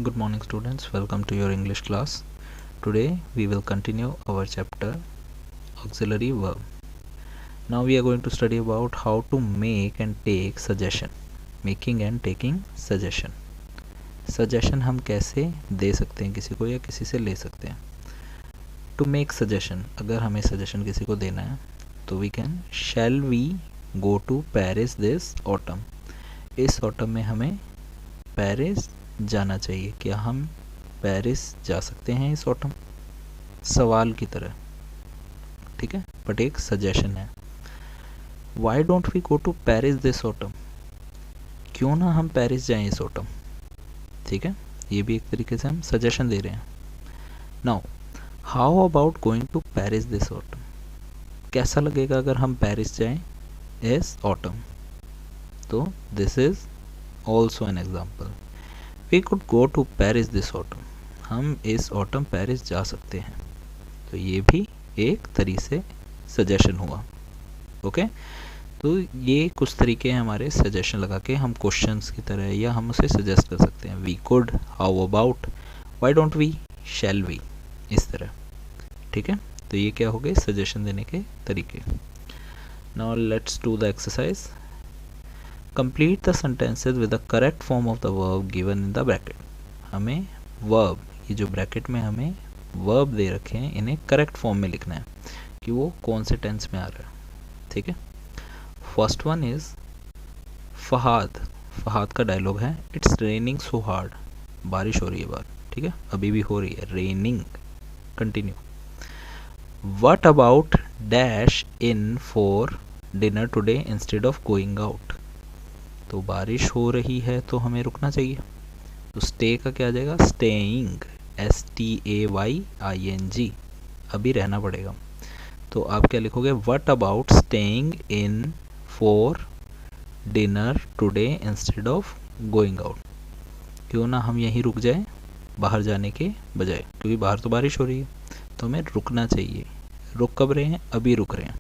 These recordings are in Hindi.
Good morning students, welcome to your English class. Today we will continue our chapter auxiliary verb. Now we are going to study about how to make and take suggestion. Making and taking suggestion. Suggestion हम कैसे दे सकते हैं किसी को या किसी से ले सकते हैं. To make suggestion, अगर हमें suggestion किसी को देना है तो we can shall we go to Paris this autumn. इस autumn में हमें पेरिस जाना चाहिए. क्या हम पेरिस जा सकते हैं इस ऑटम? सवाल की तरह, ठीक है, बट एक सजेशन है. Why don't we go to Paris this autumn? क्यों ना हम पेरिस जाएं इस ऑटम? ठीक है, ये भी एक तरीके से हम सजेशन दे रहे हैं. Now how about going to Paris this autumn? कैसा लगेगा अगर हम पेरिस जाएं इस ऑटम? तो this is also an example. We could go to Paris this autumn. हम इस ऑटम पेरिस जा सकते हैं. तो ये भी एक तरीके से सजेशन हुआ. ओके, तो ये कुछ तरीके हैं हमारे सजेशन लगा के हम क्वेश्चंस की तरह या हम उसे सजेस्ट कर सकते हैं. We could, how about, why don't we, shall we, इस तरह. ठीक है, तो ये क्या हो गए सजेशन देने के तरीके. Now let's do the exercise. Complete the sentences with the correct form of the verb given in the bracket. हमें verb, ये जो ब्रैकेट में हमें verb दे रखे हैं इन्हें करेक्ट फॉर्म में लिखना है कि वो कौन से टेंस में आ रहा है. ठीक है, first one is Fahad. Fahad का डायलॉग है इट्स रेनिंग सो हार्ड. बारिश हो रही है बाहर. ठीक है, अभी भी हो रही है. Raining. Continue. What about dash in for dinner today instead of going out? तो बारिश हो रही है तो हमें रुकना चाहिए. तो स्टे का क्या आ जाएगा? स्टेइंग. STAYING. अभी रहना पड़ेगा. तो आप क्या लिखोगे? What about staying in for dinner today instead of going out? क्यों ना हम यहीं रुक जाएं बाहर जाने के बजाय, क्योंकि बाहर तो बारिश हो रही है तो हमें रुकना चाहिए. रुक कब रहे हैं? अभी रुक रहे हैं.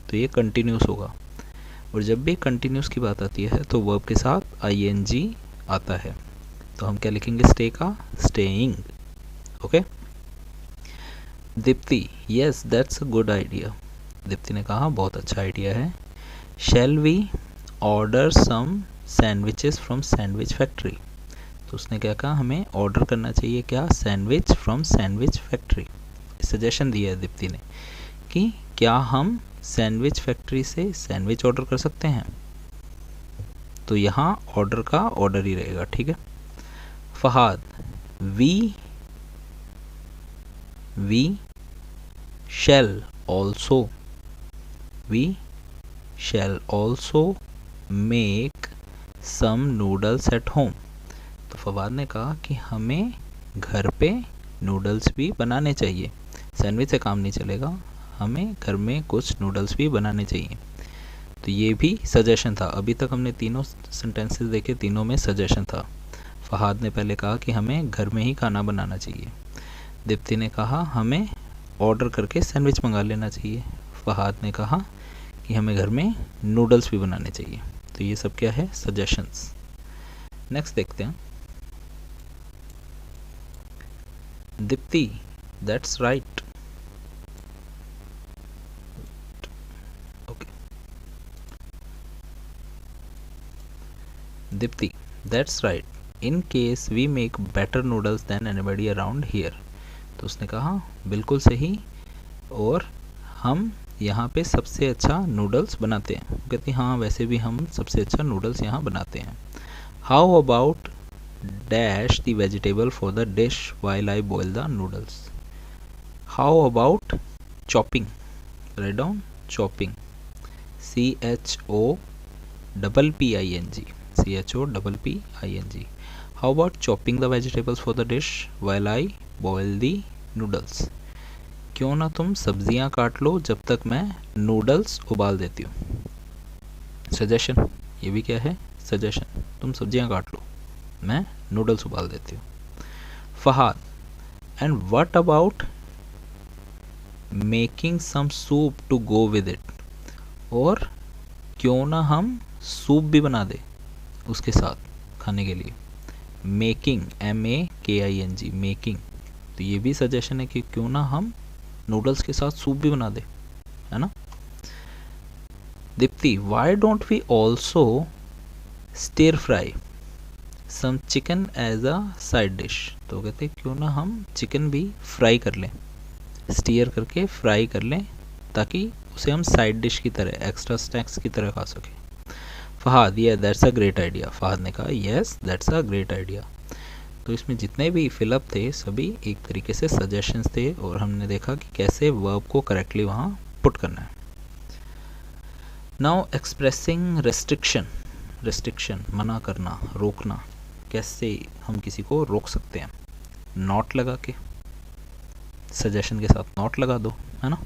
तो ये कंटिन्यूस होगा. और जब भी कंटिन्यूस की बात आती है तो वर्ब के साथ ING आता है. तो हम क्या लिखेंगे स्टे का? Staying. Okay. Deepti, yes that's a good idea. Deepti ने कहा बहुत अच्छा आइडिया है. Shall we order some sandwiches from sandwich factory? तो उसने क्या कहा? हमें ऑर्डर करना चाहिए क्या? Sandwich from sandwich factory. Suggestion दिया है दीप्ति ने कि क्या हम सैंडविच फैक्ट्री से सैंडविच ऑर्डर कर सकते हैं. तो यहाँ ऑर्डर का ऑर्डर ही रहेगा. ठीक है. Fahad, we shall also make some noodles at home. तो फवाद ने कहा कि हमें घर पे नूडल्स भी बनाने चाहिए. सैंडविच से काम नहीं चलेगा, हमें घर में कुछ नूडल्स भी बनाने चाहिए. तो ये भी सजेशन था. अभी तक हमने तीनों सेंटेंसेस देखे, तीनों में सजेशन था. फहाद ने पहले कहा कि हमें घर में ही खाना बनाना चाहिए. दीप्ति ने कहा हमें ऑर्डर करके सैंडविच मंगा लेना चाहिए. फहाद ने कहा कि हमें घर में नूडल्स भी बनाने चाहिए. तो ये सब क्या है? सजेशंस. नेक्स्ट देखते हैं. Deepti, that's right. Dipti, that's right. In case we make better noodles than anybody around here. तो उसने कहा बिल्कुल सही, और हम यहाँ पे सबसे अच्छा नूडल्स बनाते हैं. कहती हाँ वैसे भी हम सबसे अच्छा नूडल्स यहाँ बनाते हैं. How about dash the vegetable for the dish while I boil the noodles? How about chopping? Write down chopping. CHOPPING. How about chopping the vegetables for the dish while I boil the noodles? क्यों ना तुम सब्जियां काट लो जब तक मैं नूडल्स उबाल देती हूँ. सजेशन. ये भी क्या है? सजेशन. तुम सब्जियां काट लो, मैं नूडल्स उबाल देती हूँ. Fahad, and what about making some soup to go with it? और क्यों ना हम सूप भी बना दे उसके साथ खाने के लिए. Making, MAKING, making. तो ये भी सजेशन है कि क्यों ना हम नूडल्स के साथ सूप भी बना दे, है ना। Deepti, why don't we also stir fry some chicken as a side dish. तो कहते क्यों ना हम चिकन भी फ्राई कर लें, स्टीयर करके फ्राई कर लें, ताकि उसे हम साइड डिश की तरह, एक्स्ट्रा स्नैक्स की तरह खा सकें। Fahad, yeah that's a great idea. Fahad ने कहा yes that's a great idea. तो इसमें जितने भी फिलअप थे सभी एक तरीके से सजेशंस थे, और हमने देखा कि कैसे वर्ब को करेक्टली वहाँ पुट करना है। नाउ एक्सप्रेसिंग रेस्ट्रिक्शन, रेस्ट्रिक्शन मना करना, रोकना, कैसे हम किसी को रोक सकते हैं। नॉट लगा के, सजेशन के साथ नॉट लगा दो, है ना।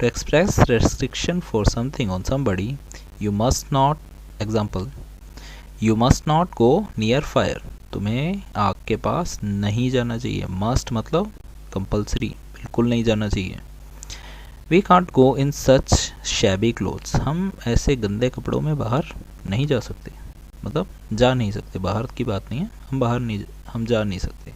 To express restriction for something on somebody, you must not, example, you must not go near fire. तुम्हें आग के पास नहीं जाना चाहिए। मस्ट मतलब कंपल्सरी, बिल्कुल नहीं जाना चाहिए। We can't go in such shabby clothes, हम ऐसे गंदे कपड़ों में बाहर नहीं जा सकते, मतलब जा नहीं सकते, बाहर की बात नहीं है, हम जा नहीं सकते।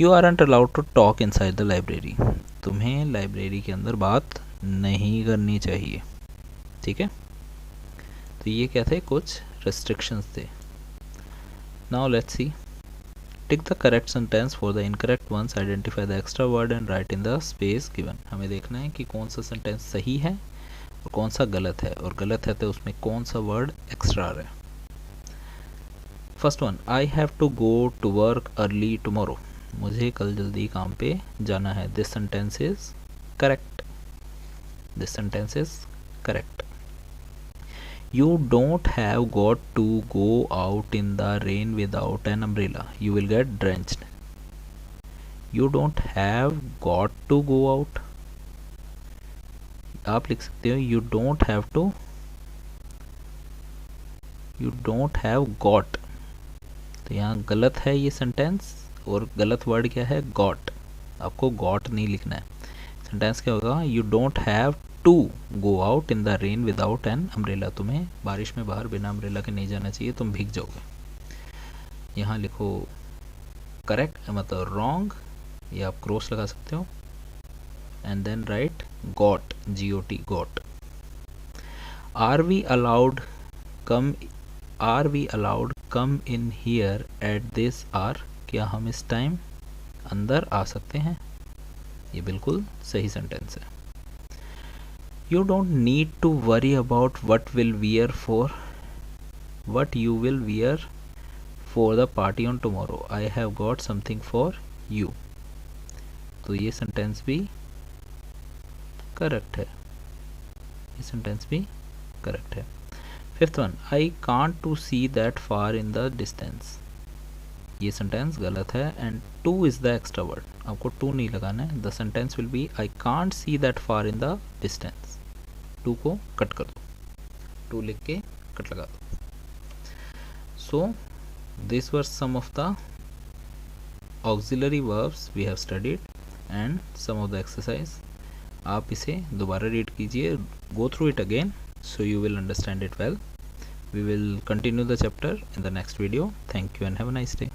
You aren't allowed to talk inside the library, तुम्हें लाइब्रेरी के अंदर बात नहीं करनी चाहिए, ठीक है। तो ये क्या थे, कुछ रेस्ट्रिक्शंस थे। Now let's see, tick the correct sentence for the incorrect ones, identify the extra word and write in the space given. हमें देखना है कि कौन सा सेंटेंस सही है और कौन सा गलत है, और गलत है तो उसमें कौन सा वर्ड एक्स्ट्रा आ रहा है। First one, I have to go to work early tomorrow, मुझे कल जल्दी काम पे जाना है। This sentence is correct, this sentence is correct. You don't have got to go out in the rain without an umbrella, you will get drenched. You don't have got to go out, आप लिख सकते हो you don't have to, you don't have got। तो यहाँ गलत है ये सेंटेंस, और गलत वर्ड क्या है, got। आपको got नहीं लिखना है। सेंटेंस क्या होगा, you don't have to go out in the rain without an umbrella, तुम्हें बारिश में बाहर बिना अम्ब्रेला के नहीं जाना चाहिए, तुम भीग जाओगे। यहाँ लिखो करेक्ट मतलब रॉन्ग, या आप क्रॉस लगा सकते हो, and then write got, GOT, got. Are we allowed come in here at this hour, क्या हम इस टाइम अंदर आ सकते हैं। ये बिल्कुल सही सेंटेंस है। You don't need to worry about what you will wear for the party on tomorrow, I have got something for you। तो ये सेंटेंस भी करेक्ट है, ये सेंटेंस भी करेक्ट है। Fifth one, I can't to see that far in the distance, ये सेंटेंस गलत है, and to is the extra word, आपको टू नहीं लगाना है। The sentence will be I can't see that far in the distance, to को कट कर दो, टू लिख के कट लगा दो। So this were some of the auxiliary verbs we have studied and some of the exercise. आप इसे दोबारा रीड कीजिए, go through it again so you will understand it well. We will continue the chapter in the next video. Thank you and have a nice day.